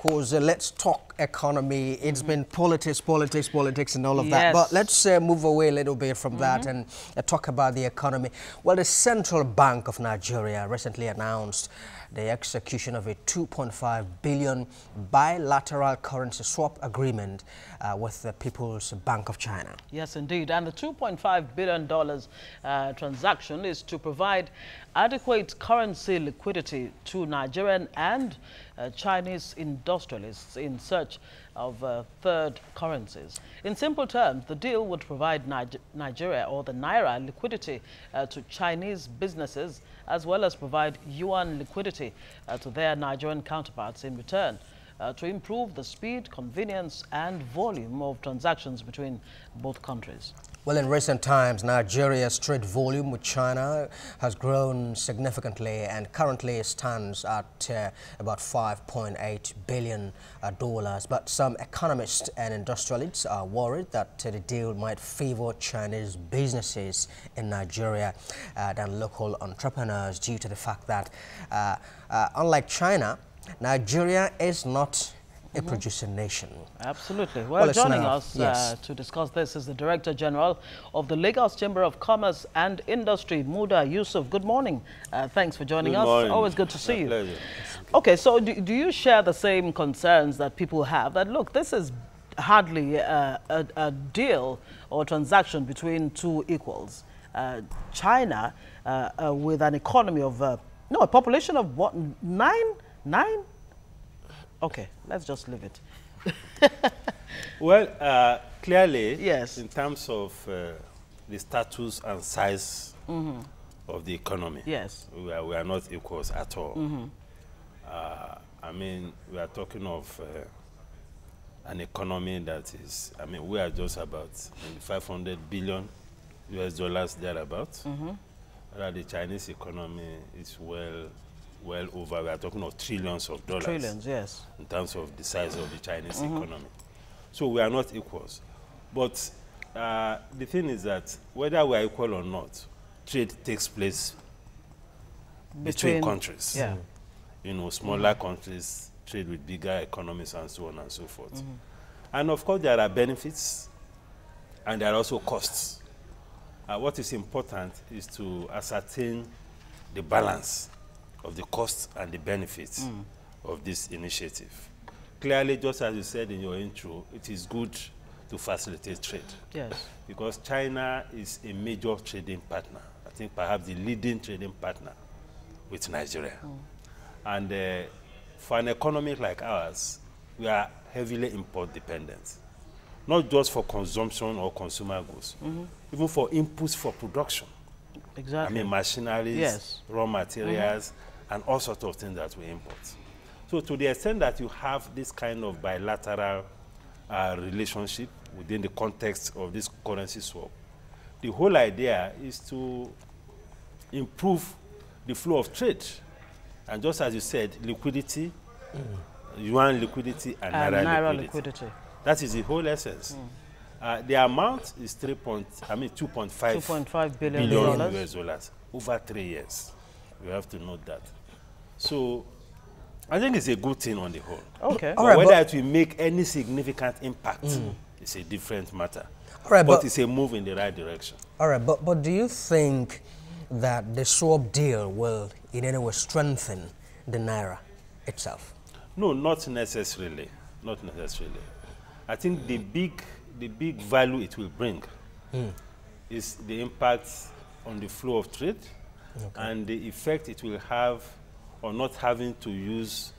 course, let's talk economy. It's been politics, and all of that. But let's move away a little bit from that and talk about the economy. Well, the Central Bank of Nigeria recently announced the execution of a 2.5 billion bilateral currency swap agreement with the People's Bank of China. Yes, indeed. And the $2.5 billion transaction is to provide adequate currency liquidity to Nigerian and Chinese industrialists in search of third currencies. In simple terms, the deal would provide Nigeria or the Naira liquidity to Chinese businesses, as well as provide Yuan liquidity to their Nigerian counterparts in return to improve the speed, convenience and volume of transactions between both countries. Well, in recent times, Nigeria's trade volume with China has grown significantly and currently stands at about $5.8 billion. But some economists and industrialists are worried that the deal might favor Chinese businesses in Nigeria than local entrepreneurs due to the fact that, unlike China, Nigeria is not a producing nation. Absolutely. Well, joining us to discuss this is the Director General of the Lagos Chamber of Commerce and Industry, Muda Yusuf. Good morning. Thanks for joining us. Always good to see you. Pleasure. Okay, so do you share the same concerns that people have that, look, this is hardly a deal or transaction between two equals? China, with an economy of, a population of what, nine? Okay, let's just leave it. Well, clearly, yes, in terms of the status and size of the economy, yes, we are not equals at all. I mean, we are talking of an economy that is, I mean, we are just about maybe 500 billion US dollars thereabouts. The Chinese economy is well over, we are talking of trillions of dollars. Trillions, yes. In terms of the size of the Chinese economy. So we are not equals. But the thing is that whether we are equal or not, trade takes place between countries. Yeah. You know, smaller countries trade with bigger economies and so on and so forth. And of course there are benefits and there are also costs. What is important is to ascertain the balance of the costs and the benefits of this initiative. Clearly, just as you said in your intro, it is good to facilitate trade. Yes. Because China is a major trading partner. I think perhaps the leading trading partner with Nigeria. And for an economy like ours, we are heavily import dependent. Not just for consumption or consumer goods, even for inputs for production. Exactly. I mean, machineries, yes, raw materials, and all sorts of things that we import. So to the extent that you have this kind of bilateral relationship within the context of this currency swap, the whole idea is to improve the flow of trade. And just as you said, liquidity, Yuan liquidity, and Naira liquidity. That is the whole essence. The amount is $2.5 billion US dollars over 3 years. We have to note that. So I think it's a good thing on the whole. Okay. But whether it will make any significant impact is a different matter. But it's a move in the right direction. All right, but do you think that the swap deal will in any way strengthen the Naira itself? No, not necessarily. Not necessarily. I think the big value it will bring is the impact on the flow of trade and the effect it will have on not having to use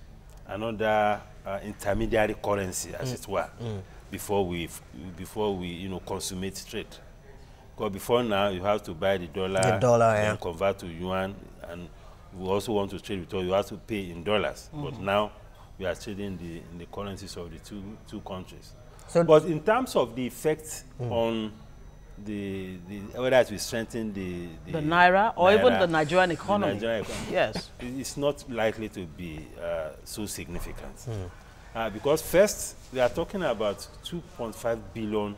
another intermediary currency, as it were, before we consummate trade. Because before now you have to buy the dollar and convert to yuan, and we also want to trade with you have to pay in dollars. But now we are trading in the currencies of the two countries. So but in terms of the effect on whether it will strengthen the Naira or even the Nigerian economy, yes, it's not likely to be so significant. Because first, we are talking about $2.5 billion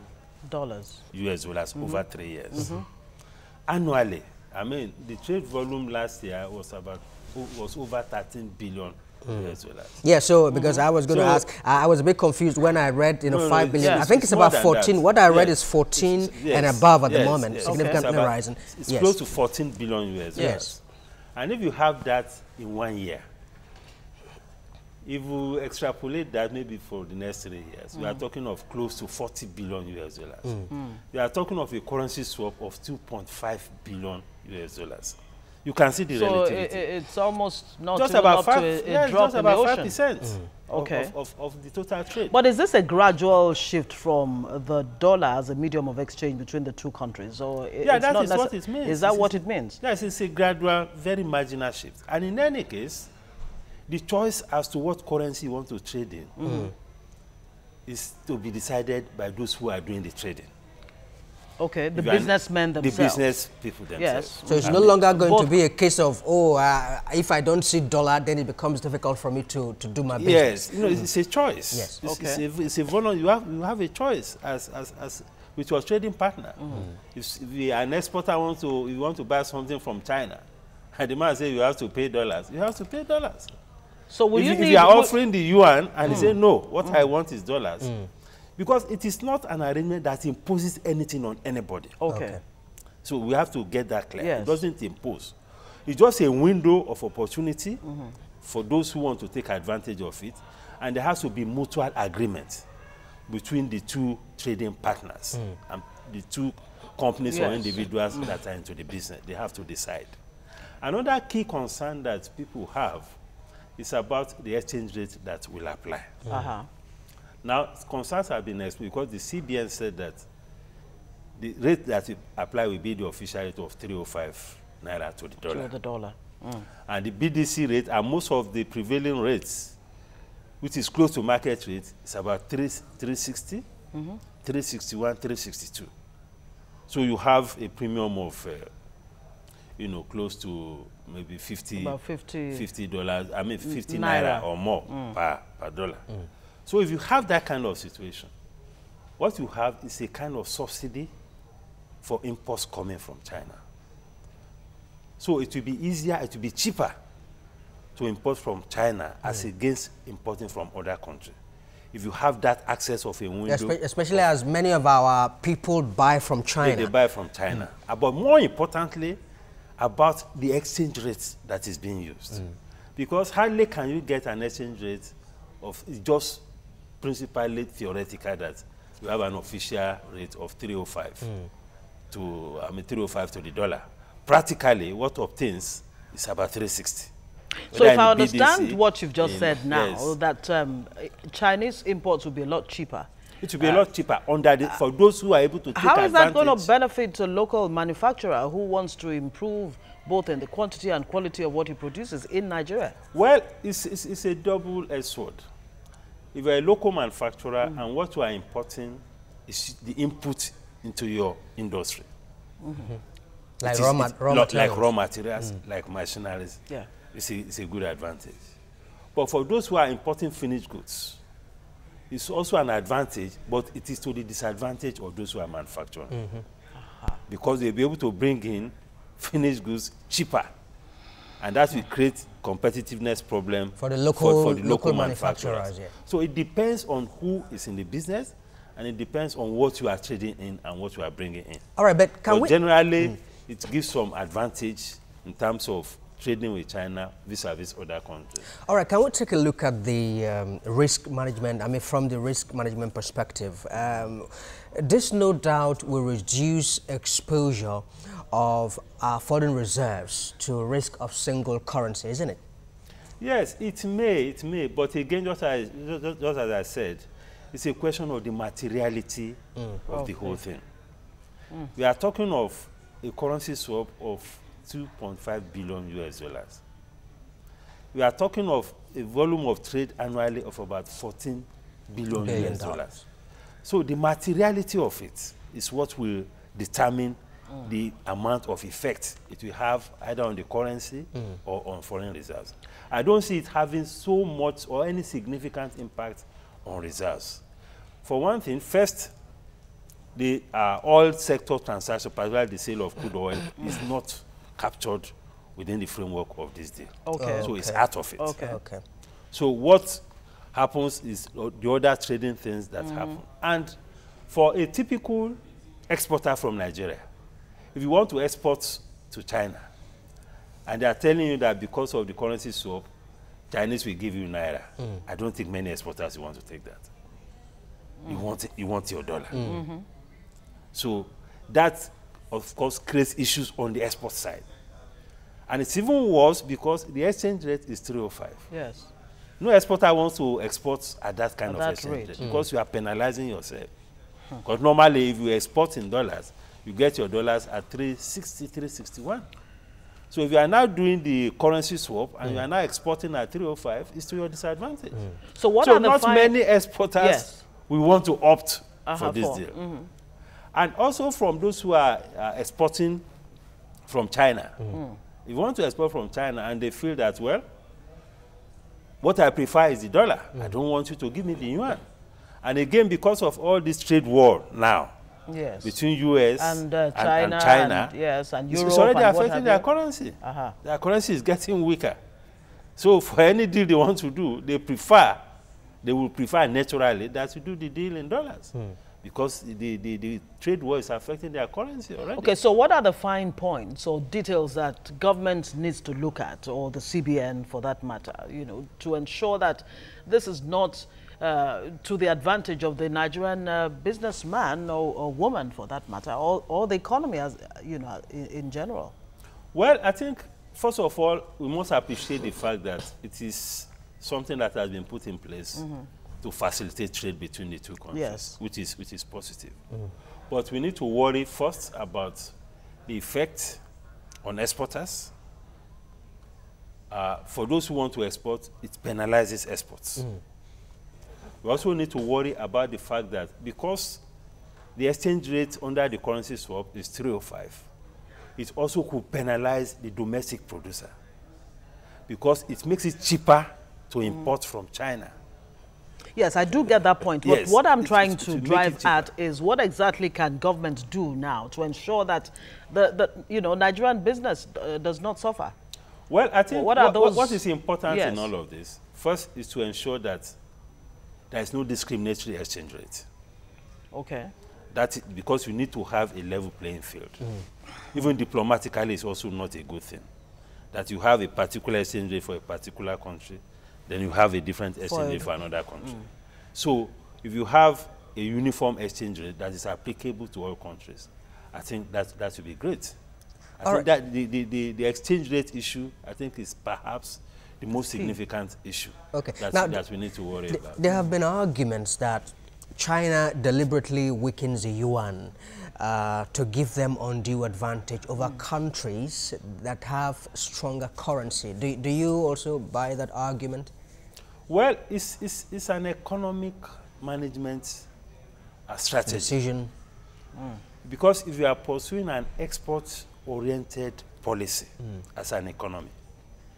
US dollars over 3 years. Annually, I mean, the trade volume last year was over $13 billion US dollars. Yeah, so because I was going to ask, I was a bit confused when I read, 5 billion. Yes, I think it's about 14. That. What I read is 14 and above at the moment, yes. significantly rising. It's close to 14 billion US dollars. Yes. And if you have that in 1 year, if you extrapolate that maybe for the next 3 years, we are talking of close to 40 billion US dollars. We are talking of a currency swap of 2.5 billion US dollars. You can see the relativity. So it's almost not just even about up 5, to a yeah, drop just in about the ocean. 5% Okay. of the total trade. But is this a gradual shift from the dollar as a medium of exchange between the two countries? Or Yeah, that is what it means. Is that what it means? Yes, it's a gradual, very marginal shift. And in any case, the choice as to what currency you want to trade in is to be decided by those who are doing the trading. Okay, the businessmen themselves. The business people themselves. Yes. So it's no longer going to be a case of, if I don't see dollar, then it becomes difficult for me to do my business. Yes, it's a choice. Yes. It's a voluntary, you have a choice as with your trading partner. If an exporter you want to buy something from China, and the man says you have to pay dollars, you have to pay dollars. So if you are offering the yuan and you say no, what I want is dollars. Because it is not an arrangement that imposes anything on anybody. Okay. So we have to get that clear. Yes. It doesn't impose. It's just a window of opportunity for those who want to take advantage of it. And there has to be mutual agreement between the two trading partners and the two companies or individuals that are into the business. They have to decide. Another key concern that people have is about the exchange rate that will apply. Now, concerns have been expressed because the CBN said that the rate that will apply will be the official rate of 305 Naira to the dollar. To the dollar. And the BDC rate and most of the prevailing rates, which is close to market rate, is about 360, 361, 362. So you have a premium of, close to maybe 50 dollars. I mean, 50 Naira or more per dollar. So if you have that kind of situation, what you have is a kind of subsidy for imports coming from China. So it will be easier, it will be cheaper to import from China as against importing from other countries. If you have that access of a window. Especially as many of our people buy from China. They buy from China. But more importantly, about the exchange rate that is being used. Because hardly can you get an exchange rate of just principally theoretical that you have an official rate of 305 305 to the dollar. Practically, what obtains is about 360. So if I understand what you've just said now, that Chinese imports will be a lot cheaper. It will be a lot cheaper for those who are able to take advantage. How is that going to benefit a local manufacturer who wants to improve both in the quantity and quality of what he produces in Nigeria? Well, it's a double-edged sword. If you're a local manufacturer and what you are importing is the input into your industry. Like raw materials. Like raw materials, like machineries. Yeah. It's a good advantage. But for those who are importing finished goods, it's also an advantage, but it is to the disadvantage of those who are manufacturing. Because they'll be able to bring in finished goods cheaper. And that will create competitiveness problem for the local manufacturers. Yeah. So it depends on who is in the business, and it depends on what you are trading in and what you are bringing in. All right, but generally, it gives some advantage in terms of trading with China vis-a-vis other countries. All right, can we take a look at the risk management? I mean, from the risk management perspective, this no doubt will reduce exposure of our foreign reserves to risk of single currency, isn't it? Yes, it may. But again, just as I said, it's a question of the materiality of the whole thing. We are talking of a currency swap of 2.5 billion US dollars. We are talking of a volume of trade annually of about 14 billion US dollars. So the materiality of it is what will determine the amount of effect it will have either on the currency or on foreign reserves. I don't see it having so much or any significant impact on reserves. For one thing, first, the oil sector transaction, particularly the sale of crude oil, is not captured within the framework of this deal. Okay. So it's out of it. Okay. So what happens is the other trading things that happen. And for a typical exporter from Nigeria, if you want to export to China, and they are telling you that because of the currency swap, Chinese will give you Naira, I don't think many exporters will want to take that. You want your dollar. So that, of course, creates issues on the export side. And it's even worse because the exchange rate is 305. Yes. No exporter wants to export at that kind of that exchange rate. rate because you are penalizing yourself. Because normally, if you export in dollars, you get your dollars at 360, 361. So if you are now doing the currency swap and you are now exporting at 305, it's to your disadvantage. So what so are the not many exporters will want to opt for this deal. And also from those who are exporting from China. If you want to export from China and they feel that, well, what I prefer is the dollar. I don't want you to give me the yuan. And again, because of all this trade war now between U.S. and China, and Europe, it's already affecting their currency. Their currency is getting weaker. So for any deal they want to do, they will prefer naturally that you do the deal in dollars. Because the trade war is affecting their currency already. Okay, so what are the fine points or details that government needs to look at, or the CBN for that matter, you know, to ensure that this is not to the advantage of the Nigerian businessman or woman for that matter, or the economy as, you know, in general? Well, I think, first of all, we must appreciate the fact that it is something that has been put in place to facilitate trade between the two countries, which is positive. But we need to worry first about the effect on exporters. For those who want to export, it penalizes exports. We also need to worry about the fact that because the exchange rate under the currency swap is 305, it also could penalize the domestic producer because it makes it cheaper to import from China. Yes, I do get that point. But what I'm trying to drive at is what exactly can government do now to ensure that the you know, Nigerian business does not suffer? Well, I think what is important in all of this, first is to ensure that there is no discriminatory exchange rate. Okay. That's because you need to have a level playing field. Even diplomatically, it's also not a good thing. That you have a particular exchange rate for a particular country, then you have a different exchange rate for another country. So if you have a uniform exchange rate that is applicable to all countries, I think that would be great. I think that the exchange rate issue, I think, is perhaps the most significant issue that we need to worry about. There have been arguments that China deliberately weakens the yuan to give them undue advantage over countries that have stronger currency. Do you also buy that argument? Well, it's an economic management strategy. Decision. Because if you are pursuing an export-oriented policy as an economy,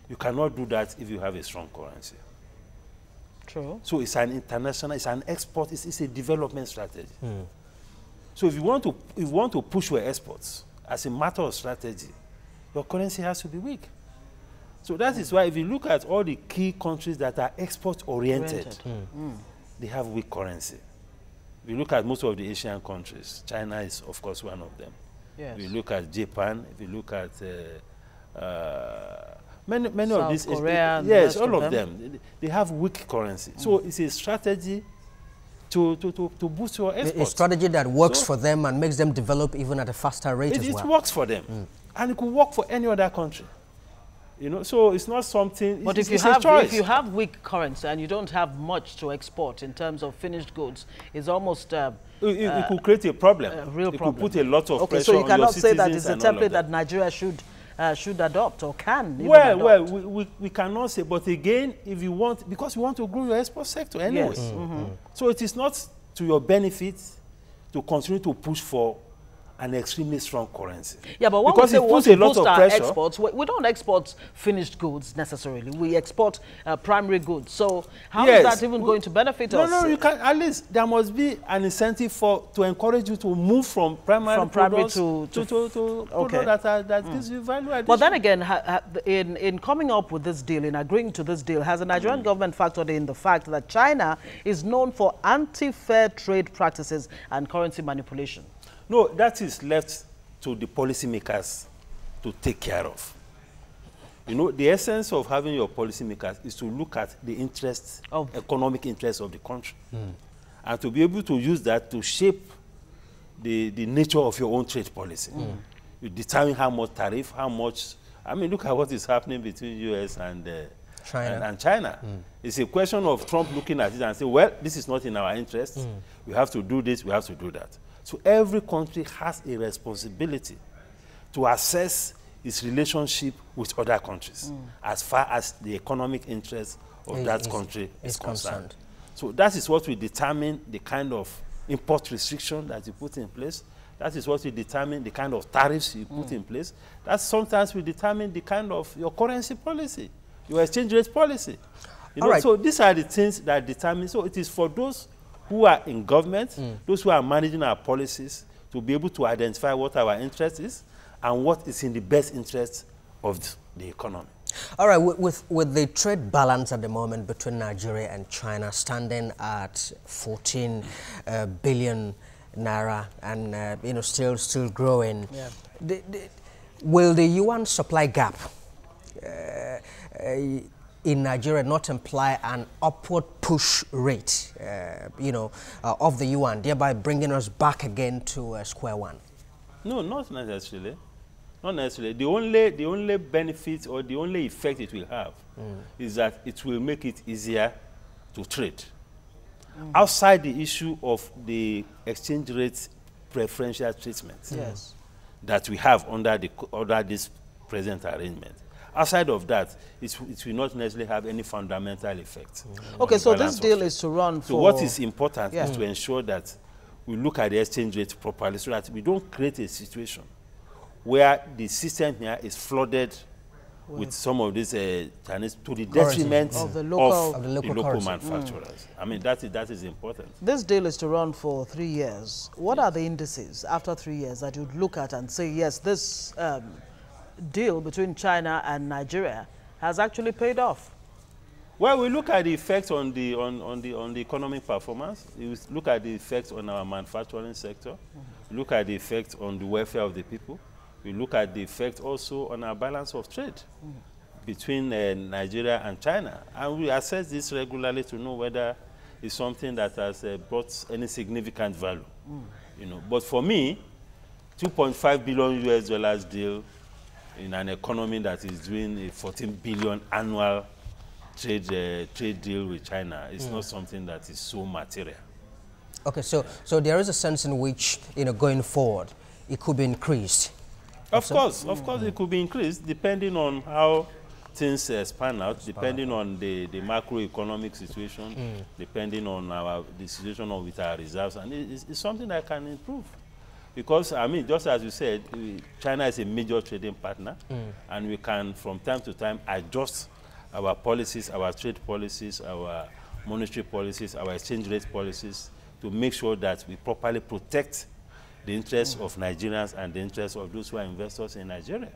you cannot do that if you have a strong currency. True. So it's an international, it's an export, it's a development strategy. So if you want to push your exports as a matter of strategy, your currency has to be weak. So that is why if you look at all the key countries that are export-oriented, they have weak currency. If you look at most of the Asian countries, China is, of course, one of them. Yes. If you look at Japan, if you look at many South of these, Korea, yes, all of them, they have weak currency. So it's a strategy to boost your exports. A strategy that works for them and makes them develop even at a faster rate as well. It works for them, and it could work for any other country. You know, so it's not something. But if you have weak currency and you don't have much to export in terms of finished goods, it's almost it could create a problem. A real problem. It could put a lot of pressure so you on cannot your say that citizens it's a and all template of that Nigeria should adopt or can even well, adopt. we cannot say. But again, if you want, because you want to grow your export sector anyway. Yes. So it is not to your benefit to continue to push for an extremely strong currency. Yeah, but when because we say it puts we a lot boost of our pressure. exports, we don't export finished goods necessarily. We export primary goods. So how is that even going to benefit us? No, you can. At least there must be an incentive to encourage you to move from primary to products that gives you value addition. But then again, in coming up with this deal, in agreeing to this deal, has the Nigerian government factored in the fact that China is known for anti-fair trade practices and currency manipulation? No, that is left to the policymakers to take care of. You know, the essence of having your policymakers is to look at the interests, economic interests of the country, and to be able to use that to shape the nature of your own trade policy. You determine how much tariff, how much. I mean, look at what is happening between U.S. and China. It's a question of Trump looking at it and saying, well, this is not in our interest. We have to do this, we have to do that. So every country has a responsibility to assess its relationship with other countries as far as the economic interest of that country is concerned. So that is what will determine the kind of import restriction that you put in place. That is what will determine the kind of tariffs you put in place. That sometimes will determine the kind of your currency policy, your exchange rate policy. You know, so these are the things that determine. So it is for those who are in government, those who are managing our policies, to be able to identify what our interest is and what is in the best interest of the economy. All right, with the trade balance at the moment between Nigeria and China standing at 14 billion naira and you know, still growing, will the yuan supply gap in Nigeria not imply an upward push rate, you know, of the yuan, thereby bringing us back again to square one? No, not necessarily. Not necessarily. The only benefit or the only effect it will have is that it will make it easier to trade. Outside the issue of the exchange rate preferential treatment that we have under this present arrangement. Outside of that, it will not necessarily have any fundamental effect. Okay, so this deal is to run for... So what is important is to ensure that we look at the exchange rate properly so that we don't create a situation where the system here is flooded with some of these Chinese to the detriment of the local manufacturers. I mean, that is important. This deal is to run for 3 years. What are the indices after 3 years that you'd look at and say, yes, this deal between China and Nigeria has actually paid off? Well, we look at the effects on the economic performance. We look at the effects on our manufacturing sector. We look at the effects on the welfare of the people. We look at the effect also on our balance of trade between Nigeria and China. And we assess this regularly to know whether it's something that has brought any significant value. You know, but for me, $2.5 billion US deal in an economy that is doing a 14 billion annual trade deal with China is not something that is so material. Okay, so there is a sense in which, you know, going forward, it could be increased. Of course, it could be increased depending on how things span out, depending on the macroeconomic situation, depending on the situation with our reserves, and it's something that can improve. Because, I mean, just as you said, China is a major trading partner, and we can, from time to time, adjust our policies, our trade policies, our monetary policies, our exchange rate policies, to make sure that we properly protect the interests of Nigerians and the interests of those who are investors in Nigeria.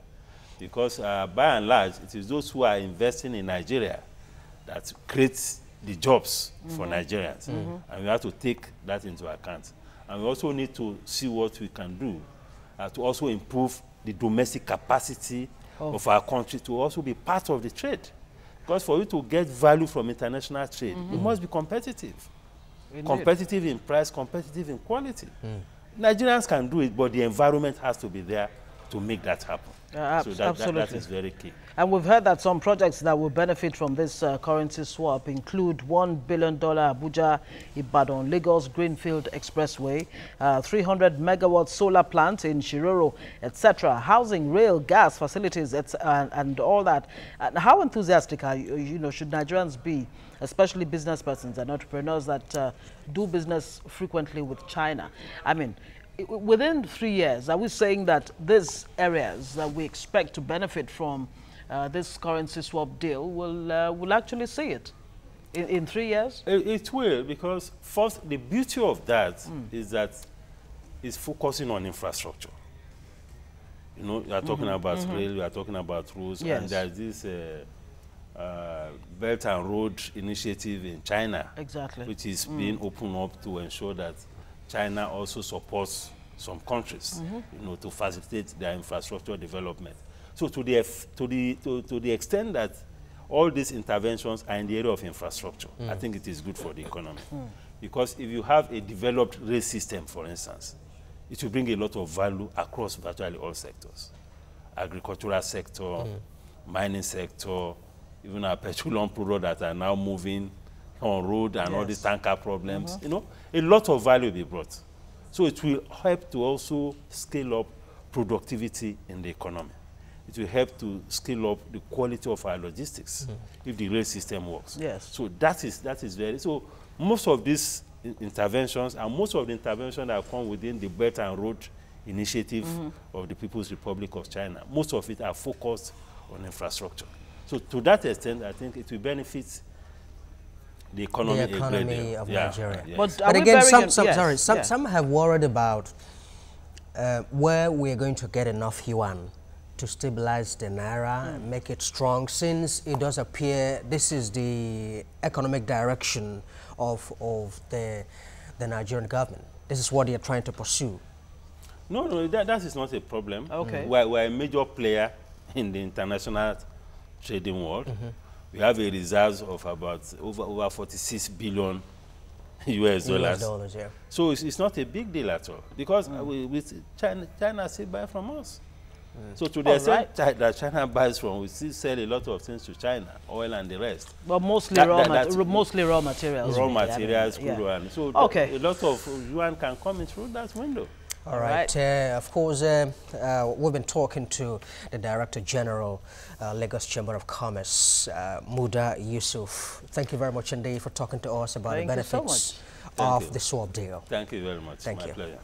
Because, by and large, it is those who are investing in Nigeria that create the jobs for Nigerians. And we have to take that into account. And we also need to see what we can do to also improve the domestic capacity of our country to also be part of the trade. Because for you to get value from international trade, you must be competitive. Indeed. Competitive in price, competitive in quality. Nigerians can do it, but the environment has to be there to make that happen. So that is very key. And we've heard that some projects that will benefit from this currency swap include $1 billion Abuja-Ibadan-Lagos Greenfield Expressway, 300 megawatt solar plant in Shiroro, etc., housing, rail, gas facilities, and all that. And how enthusiastic are you, should Nigerians be, especially business persons and entrepreneurs that do business frequently with China? I mean, within 3 years, are we saying that these areas that we expect to benefit from this currency swap deal will actually see it in 3 years? It will, because first, the beauty of that is that it's focusing on infrastructure. You know, you are talking about rail, you are talking about roads, and there's this Belt and Road Initiative in China, which is being opened up to ensure that China also supports some countries, you know, to facilitate their infrastructure development. So to the extent that all these interventions are in the area of infrastructure, I think it is good for the economy. Because if you have a developed rail system, for instance, it will bring a lot of value across virtually all sectors. Agricultural sector, mining sector, even our petroleum products that are now moving on road and all these tanker problems. You know, a lot of value will be brought. So it will help to also scale up productivity in the economy. It will help to scale up the quality of our logistics if the rail system works. So that is very, so most of these interventions and most of the interventions that come within the Belt and Road Initiative of the People's Republic of China, most of it are focused on infrastructure. So to that extent, I think it will benefit the economy of Nigeria. But again, some have worried about where we're going to get enough yuan to stabilize the Naira, make it strong, since it does appear this is the economic direction of the Nigerian government. This is what they are trying to pursue. No, that is not a problem. Okay. We're a major player in the international trading world. We have a reserves of about over 46 billion US dollars. So it's not a big deal at all, because with China still buy from us. So to the extent that China buys from, we still sell a lot of things to China, oil and the rest. But mostly raw materials. Raw materials, crude oil. So a lot of yuan can come in through that window. All right. Of course, we've been talking to the Director General, Lagos Chamber of Commerce, Muda Yusuf. Thank you very much indeed for talking to us about the benefits of the swap deal. Thank you very much. Thank you. My pleasure.